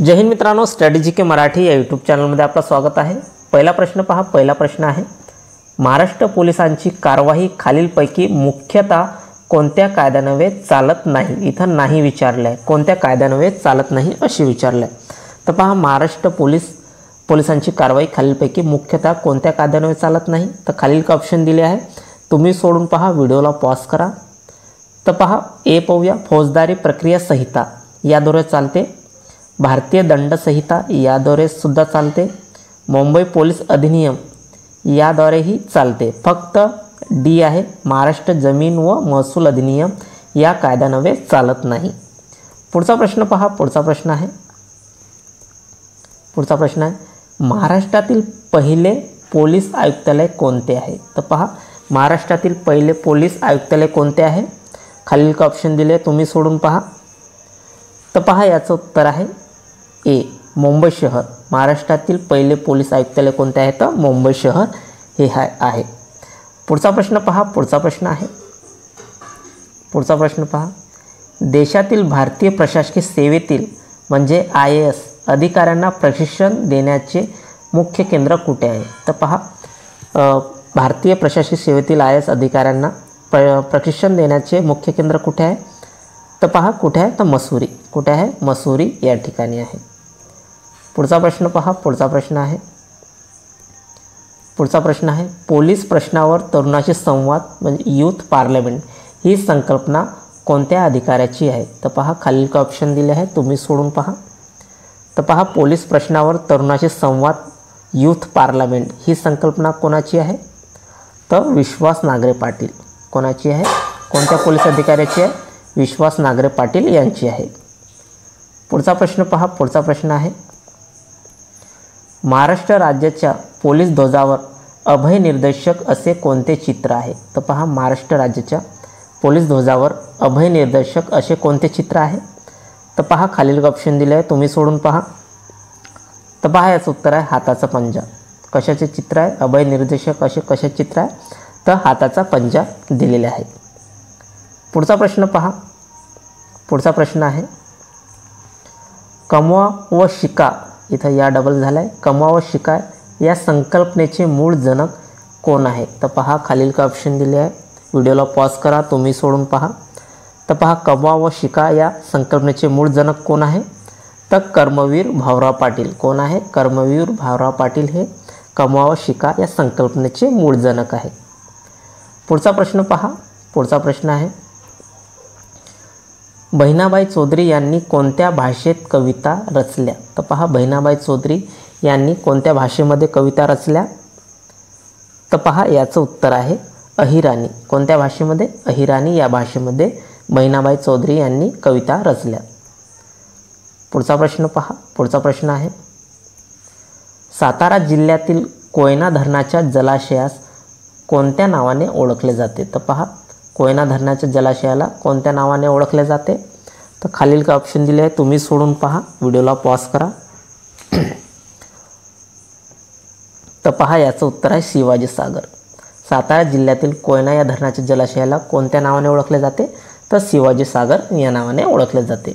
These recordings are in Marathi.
जय हिंद मित्रांनो, स्टडी जी के मराठी या यूट्यूब चॅनलमध्ये आपलं स्वागत आहे। पहिला प्रश्न पहा। पहिला प्रश्न आहे, महाराष्ट्र पोलिसांची कारवाई खालीलपैकी मुख्यतः कोणत्या कायद्यान्वये चालत नाही। इथं नाही विचारलं आहे, कोणत्या कायद्यान्वये चालत नाही अशी विचारलं आहे। तर पहा, महाराष्ट्र पोलिसांची कारवाई खालीलपैकी मुख्यतः कोणत्या कायद्यान्वये चालत नाही। तर खालील का ऑप्शन दिले आहे, तुम्ही सोडून पहा, व्हिडिओला पॉज करा। तर पहा, ए पाहूया, फौजदारी प्रक्रिया संहिता याद्वारे चालते, भारतीय दंड संहिता याद्वारे सुद्धा चालते, मुंबई पोलीस अधिनियम याद्वारेही चालते। फक्त डी आहे, महाराष्ट्र जमीन व महसूल अधिनियम या कायद्यान्वये चालत नाही। पुढचा प्रश्न पहा। पुढचा प्रश्न आहे, महाराष्ट्रातील पहिले पोलीस आयुक्तालय कोणते आहे। तर पहा, महाराष्ट्रातील पहिले पोलीस आयुक्तालय कोणते आहे। खालील का ऑप्शन दिले, तुम्ही सोडून पहा। तर पहा, याचं उत्तर आहे ए, मुंबई शहर। महाराष्ट्रातील पहिले पोलीस आयुक्तालय कोणते आहे, तर मुंबई शहर हे आहे। पुढचा प्रश्न पहा। पुढचा प्रश्न पहा, देशातील भारतीय प्रशासकीय सेवेतील म्हणजे IAS अधिकाऱ्यांना प्रशिक्षण देण्याचे मुख्य केंद्र कुठे आहे। तर पहा, भारतीय प्रशासकीय सेवेतील IAS अधिकाऱ्यांना प्रशिक्षण देण्याचे मुख्य केंद्र कुठे आहे। तर पहा, कुठे आहे, तर मसूरी। कुठे आहे, मसूरी या ठिकाणी आहे। पुढचा प्रश्न पहा। पुढचा प्रश्न आहे, पोलीस प्रश्नावर तरुणाशी संवाद म्हणजे यूथ पार्लमेंट ही संकल्पना कोणत्या अधिकाऱ्याची आहे। तर पहा, खालील का ऑप्शन दिले आहे, तुम्ही सोडून पहा। तर पहा, पोलीस प्रश्नावर तरुणाशी संवाद यूथ पार्लमेंट ही संकल्पना कोणाची आहे, तर विश्वास नागरे पाटील। कोणाची आहे, कोणत्या पोलीस अधिकाऱ्याची आहे, विश्वास नागरे पाटील यांची आहे। पुढचा प्रश्न पहा। पुढचा प्रश्न आहे, महाराष्ट्र राज्याच्या पोलीस ध्वजावर अभय निर्देशक असे कोणते चित्र आहे। तर पहा, महाराष्ट्र राज्याच्या पोलीस ध्वजावर अभय निर्देशक असे कोणते चित्र आहे। तर पहा, खालील ऑप्शन दिले आहे, तुम्ही सोडून पहा। तर पहा, याचं उत्तर आहे हाताचा पंजा। कशाचे चित्र आहे, अभय निर्देशक असे कशाचे चित्र आहे, तर हाताचा पंजा दिलेले आहे। पुढचा प्रश्न पहा। पुढचा प्रश्न आहे, कमवा व शिका, इथं या डबल झाला आहे, कमवा व शिका या संकल्पनेचे मूळ जनक कोण आहे। तर पहा, खालील का ऑप्शन दिले आहे, व्हिडिओला पॉज करा, तुम्ही सोडून पहा। तर पहा, कमवा व शिका या संकल्पनेचे मूळ जनक कोण आहे, तर कर्मवीर भाऊराव पाटील। कोण आहे, कर्मवीर भाऊराव पाटील हे कमवा व शिका या संकल्पनेचे मूळ जनक आहे। पुढचा प्रश्न पहा। पुढचा प्रश्न आहे, बहिणाबाई चौधरी यांनी कोणत्या भाषेत कविता रचल्या। तर पहा, बहिणाबाई चौधरी यांनी कोणत्या भाषेमध्ये कविता रचल्या। तर पहा, याचं उत्तर आहे अहिराणी। कोणत्या भाषेमध्ये, अहिराणी या भाषेमध्ये बहिणाबाई चौधरी यांनी कविता रचल्या। पुढचा प्रश्न पहा। पुढचा प्रश्न आहे, सातारा जिल्ह्यातील कोयना धरणाच्या जलाशयास कोणत्या नावाने ओळखले जाते। तर पहा, कोयना धरणाच्या जलाशयाला कोणत्या नावाने ओळखले जाते। तर खालील का ऑप्शन दिले आहे, तुम्ही सोडून पहा, व्हिडिओला पॉज करा। तर पहा, याचं उत्तर आहे शिवाजी सागर। सातारा जिल्ह्यातील कोयना या धरणाच्या जलाशयाला कोणत्या नावाने ओळखले जाते, तर शिवाजी सागर या नावाने ओळखले जाते।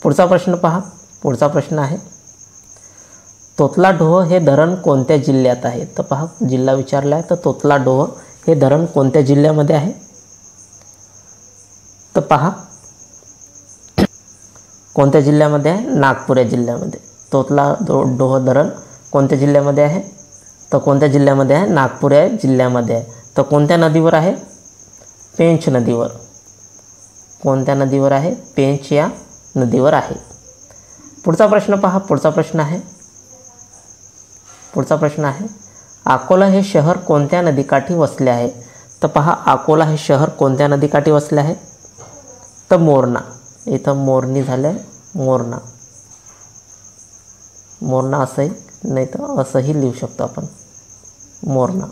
पुढचा प्रश्न पहा। पुढचा प्रश्न आहे, तोतलाडोह हे धरण कोणत्या जिल्ह्यात आहे। तर पहा, जिल्हा विचारला आहे, तर तोतलाडोह हे धरण कोणत्या जिल्ह्यामध्ये आहे। तर पहा, कोणत्या जिल्ह्यामध्ये आहे, नागपूर या जिल्ह्यामध्ये। तोतलाडोह धरण कोणत्या जिल्ह्यामध्ये आहे, तर कोणत्या जिल्ह्यामध्ये आहे, नागपूर या जिल्ह्यामध्ये आहे। तर कोणत्या नदीवर आहे, पेंच नदीवर। कोणत्या नदीवर आहे, पेंच या नदीवर आहे। पुढचा प्रश्न पहा। पुढचा प्रश्न आहे, अकोला हे शहर कोणत्या नदीकाठी वसले आहे। तर पहा, अकोला हे शहर कोणत्या नदीकाठी वसले आहे, तर मोरणा। इथं मोरणी झालं, मोरणा। मोरणा असंही नाही तर असंही लिहू शकतो आपण, मोरणा।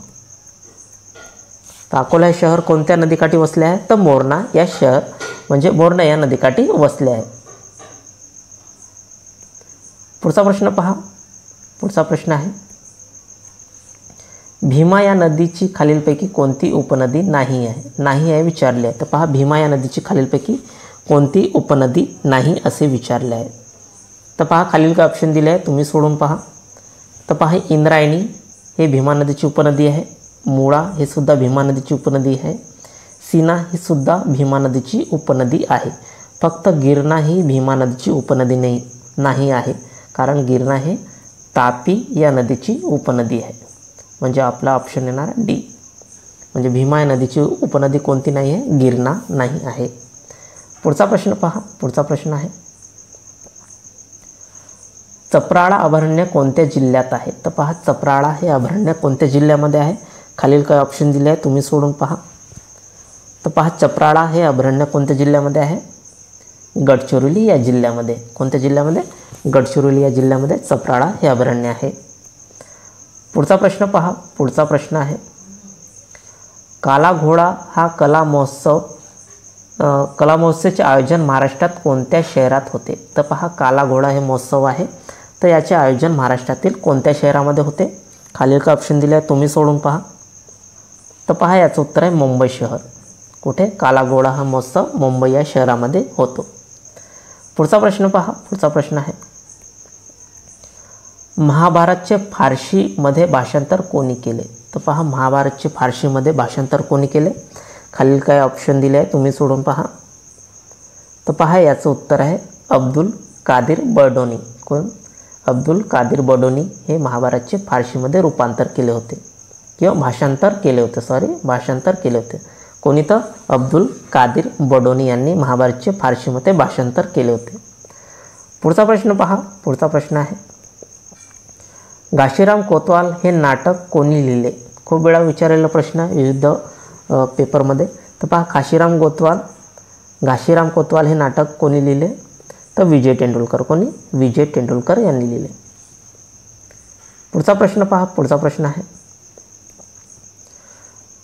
तर अकोला हे शहर कोणत्या नदीकाठी वसले आहे, तर मोरणा या शहर म्हणजे मोरणा या नदीकाठी वसले आहे। पुढचा प्रश्न पहा। पुढचा प्रश्न आहे, भीमा या नदीची खालीलपैकी कोणती उपनदी नाही आहे विचारले आहे। तर पहा, भीमा या नदीची खालीलपैकी कोणती उपनदी नाही असे विचारले आहे। तर पहा खालील काय ऑप्शन दिले आहे तुम्ही सोडून पहा. तर पहा इंद्रायणी हे भीमा नदीची उपनदी आहे. मुळा हे सुद्धा भीमा नदीची उपनदी आहे. सीना ही सुद्धा भीमा नदीची उपनदी आहे. फक्त गिरणा ही भीमा नदीची उपनदी नाही आहे, कारण गिरणा हे तापी या नदीची उपनदी आहे. म्हणजे आपला ऑप्शन येणार डी. म्हणजे भीमा नदीची उपनदी कोणती नाही आहे? गिरणा नाही आहे. पुढचा प्रश्न पहा. पुढचा प्रश्न आहे चप्राळा अभयारण्य कोणत्या जिल्ह्यात आहे? तर पहा चप्राळा हे अभयारण्य कोणत्या जिल्ह्यामध्ये आहे? खालील काय ऑप्शन दिले आहे तुम्ही सोडून पहा. तर पहा चप्राळा हे अभयारण्य कोणत्या जिल्ह्यामध्ये आहे? गडचिरोली या जिल्ह्यामध्ये. कोणत्या जिल्ह्यामध्ये? गडचिरोली या जिल्ह्यामध्ये चप्राळा हे अभयारण्य आहे. पुढचा प्रश्न पहा. पुढचा प्रश्न आहे काला घोडा हा कला महोत्सवाचे आयोजन महाराष्ट्रात कोणत्या शहरात होते? तर पहा काला घोडा हे महोत्सव आहे, तर याचे आयोजन महाराष्ट्रातील कोणत्या शहरामध्ये होते? खालील का ऑप्शन दिले आहे तुम्ही सोडून पहा. तर पहा याचं उत्तर आहे मुंबई शहर. कुठे? काला घोडा हा महोत्सव मुंबई या शहरामध्ये होतो. पुढचा प्रश्न पहा. पुढचा प्रश्न आहे महाभारतचे फारसीमध्ये भाषांतर कोणी केले? तर पहा महाभारतचे फारसीमध्ये भाषांतर कोणी केले? खालील काय ऑप्शन दिले आहे तुम्ही सोडून पहा. तर पहा याचं उत्तर आहे अब्दुल कादिर बर्डोनी. कोण? अब्दुल कादिर बर्डोनी हे महाभारतचे फारसीमध्ये रूपांतर केले होते किंवा भाषांतर केले होते. कोणी? तर अब्दुल कादिर बर्डोनी यांनी महाभारतचे फारसीमध्ये भाषांतर केले होते. पुढचा प्रश्न पहा. पुढचा प्रश्न आहे घाशीराम कोतवाल हे नाटक कोणी लिहिले? खूप वेळा विचारलेला प्रश्न विविध पेपरमध्ये. तर पहा घाशीराम कोतवाल हे नाटक कोणी लिहिले? तर विजय तेंडुलकर. कोणी? विजय तेंडुलकर यांनी लिहिले. पुढचा प्रश्न पहा. पुढचा प्रश्न आहे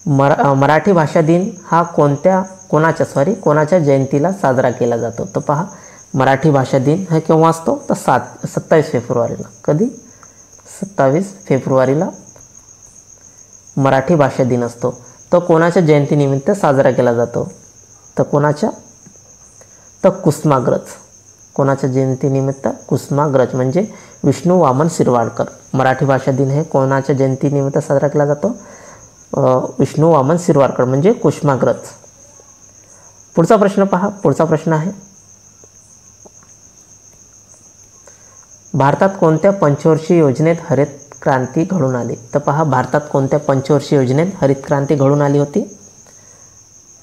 मराठी भाषा दिन हा कोणाच्या जयंतीला साजरा केला जातो? तर पहा मराठी भाषा दिन हा केव्हा असतो? तर 27 फेब्रुवारीला. कधी? 27 फेब्रुवारीला मराठी भाषा दिन असतो. तो कोणाच्या जयंतीनिमित्त साजरा केला जातो? तर कोणाच्या? तर कुसुमाग्रज. कोणाच्या जयंतीनिमित्त? कुसुमाग्रज म्हणजे विष्णू वामन शिरवाडकर. मराठी भाषा दिन हे कोणाच्या जयंतीनिमित्त साजरा केला जातो? विष्णू वामन शिरवाडकर म्हणजे कुसुमाग्रज. पुढचा प्रश्न पहा. पुढचा प्रश्न आहे भारतात कोणत्या पंचवर्षीय योजनेत हरित क्रांती घडून आली? तर पहा भारतात कोणत्या पंचवर्षीय योजनेत हरित क्रांती घडून आली होती?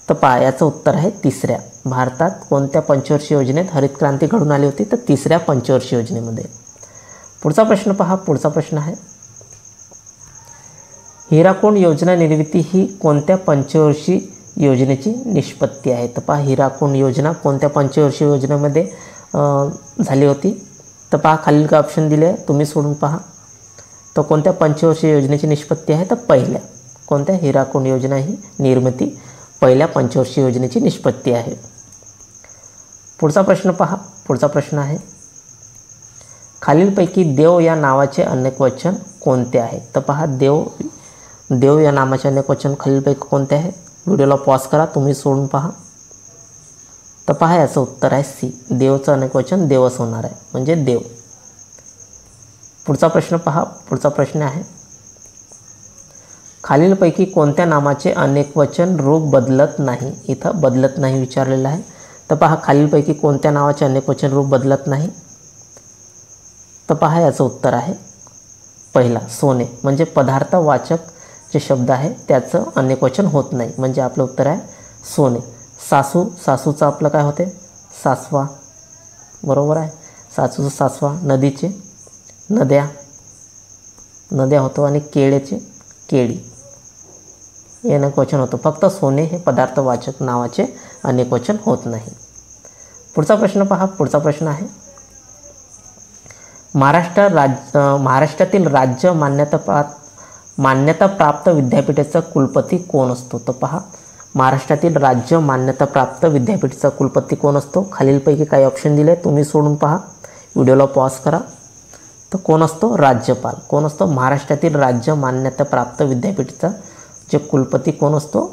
तर पहा याचं उत्तर आहे तिसऱ्या. भारतात कोणत्या पंचवर्षीय योजनेत हरित क्रांती घडून आली होती? तर तिसऱ्या पंचवर्षीय योजनेमध्ये. पुढचा प्रश्न पहा. पुढचा प्रश्न आहे हिराकुंड योजना निर्मिती ही कोणत्या पंचवर्षीय योजनेची निष्पत्ती आहे? तर पहा हिराकुंड योजना कोणत्या पंचवर्षीय योजनेमध्ये झाली होती? तर पहा खालील का ऑप्शन दिले तुम्ही सोडून पहा. तर कोणत्या पंचवर्षीय योजनेची निष्पत्ती आहे? तर पहिल्या. कोणत्या? हिराकुंड योजना ही निर्मिती पहिल्या पंचवर्षीय योजनेची निष्पत्ती आहे. पुढचा प्रश्न पहा. पुढचा प्रश्न आहे खालीलपैकी देव या नावाचे अनेक वचन कोणते आहे? तर पहा देव या नामाचे अनेक वचन खालीलपैकी कोणते आहे? व्हिडिओला पॉज करा तुम्ही सोडून पहा. तर पहा याचं उत्तर आहे सी. देवचं अनेक वचन देवच होणार आहे म्हणजे देव. पुढचा प्रश्न पहा. पुढचा प्रश्न आहे खालीलपैकी कोणत्या नामाचे अनेक वचन रूप बदलत नाही? इथं बदलत नाही विचारलेलं आहे. तर पहा खालीलपैकी कोणत्या नावाचे अनेक वचन रूप बदलत नाही? तर पहा याचं उत्तर आहे पहिला सोने. म्हणजे पदार्थवाचक जे शब्द आहे त्याचं अनेक वचन होत नाही म्हणजे आपलं उत्तर आहे सोने. सासूचं आपलं काय होते? सासवा. बरोबर आहे. सासूचं सासवा. नदीचे नद्या होतो आणि केळीचे केळी हे अनेक वचन होतं. फक्त सोने हे पदार्थवाचक नावाचे अनेक वचन होत नाही. पुढचा प्रश्न पहा. पुढचा प्रश्न आहे महाराष्ट्रातील राज्य मान्यताप्राप्त विद्यापीठाचा कुलपती कोण असतो? तर पहा महाराष्ट्रातील राज्य मान्यताप्राप्त विद्यापीठाचा कुलपती कोण असतो? खालीलपैकी काही ऑप्शन दिले तुम्ही सोडून पहा. व्हिडिओला पॉज करा. तर कोण असतो? राज्यपाल. कोण असतो? महाराष्ट्रातील राज्य मान्यताप्राप्त विद्यापीठाचा जे कुलपती कोण असतो?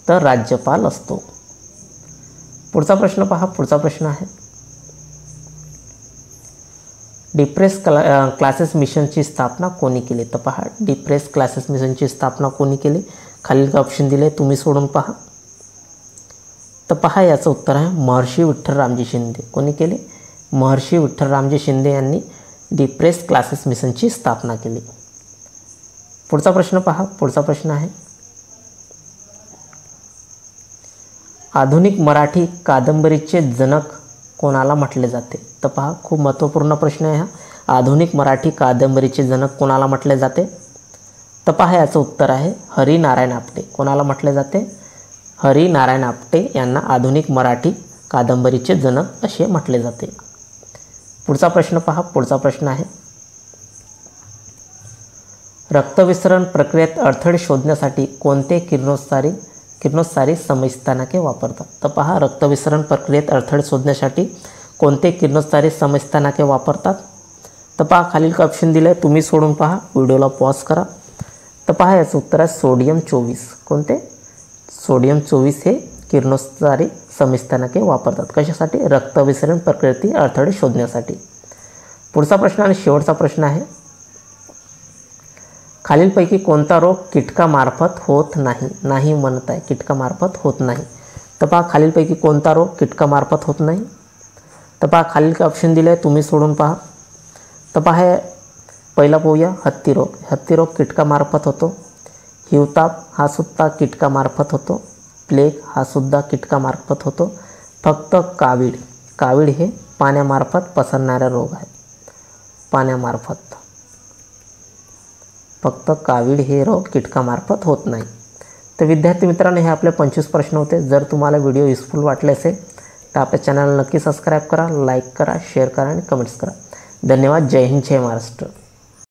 तर राज्यपाल असतो. पुढचा प्रश्न पहा. पुढचा प्रश्न आहे डिप्रेस क्लासेस मिशनची स्थापना कोणी केली? तर पहा, डिप्रेस क्लासेस मिशनची स्थापना कोणी केली? खालील ऑप्शन दिले, तुम्ही सोडून पहा. तर पहा, याचं उत्तर आहे महर्षी विठ्ठल रामजी शिंदे. कोणी केले? महर्षी विठ्ठल रामजी शिंदे यांनी डिप्रेस क्लासेस मिशनची स्थापना केली. पुढचा प्रश्न पहा. पुढचा प्रश्न आहे, आधुनिक मराठी कादंबरीचे जनक कोणाला म्हटले जाते? तर पहा, खूप महत्त्वपूर्ण प्रश्न आहे हा. आधुनिक मराठी कादंबरीचे जनक कोणाला म्हटले जाते? तर पहा, याचं उत्तर आहे हरिनारायण आपटे. कोणाला म्हटले जाते? हरिनारायण आपटे यांना आधुनिक मराठी कादंबरीचे जनक असे म्हटले जाते. पुढचा प्रश्न पहा. पुढचा प्रश्न आहे, रक्तविसरण प्रक्रियेत अडथळे शोधण्यासाठी कोणते किरणोत्सारी समस्थानके वापरतात? तर पहा, रक्तविसरण प्रक्रियेत अडथळे शोधण्यासाठी कोणते किरणोत्सारी समस्थानके वापरतात? तर पहा, खालील ऑप्शन दिले, तुम्ही सोडून पहा, व्हिडिओला पॉज करा. तर पहा, याचं उत्तर आहे सोडियम 24. कोणते? सोडियम 24 हे किरणोत्सारी समस्थानके वापरतात. कशासाठी? रक्तविसरण प्रक्रियेतील अडथळे शोधण्यासाठी. पुढचा प्रश्न आणि शेवटचा प्रश्न आहे, खालीलपैकी कोणता रोग कीटकामार्फत होत नाही? नाही म्हणत आहे, कीटकामार्फत होत नाही. तर पहा, खालीलपैकी कोणता रोग कीटकामार्फत होत नाही? तर पहा, खालील ऑप्शन दिले, तुम्ही सोडून पहा. तर पहा, पहिला पाहूया, हत्ती रोग. हत्ती रोग कीटकामार्फत होतो. हिवताप हा सुद्धा कीटकामार्फत होतो. प्लेग हा सुद्धा कीटकामार्फत होतो. फक्त कावीळ हे पाण्यामार्फत पसरणारा रोग आहे. पाण्यामार्फत. फक्त कावीळ हे रोग कीटकामार्फत होत नाही. तर विद्यार्थी मित्रांनो, हे आपले 25 प्रश्न होते. जर तुम्हाला व्हिडिओ युजफुल वाटले असेल तर आपल्या चॅनलला नक्की सबस्क्राईब करा, लाईक करा, शेअर करा आणि कमेंट्स करा. धन्यवाद. जय हिंद, जय महाराष्ट्र.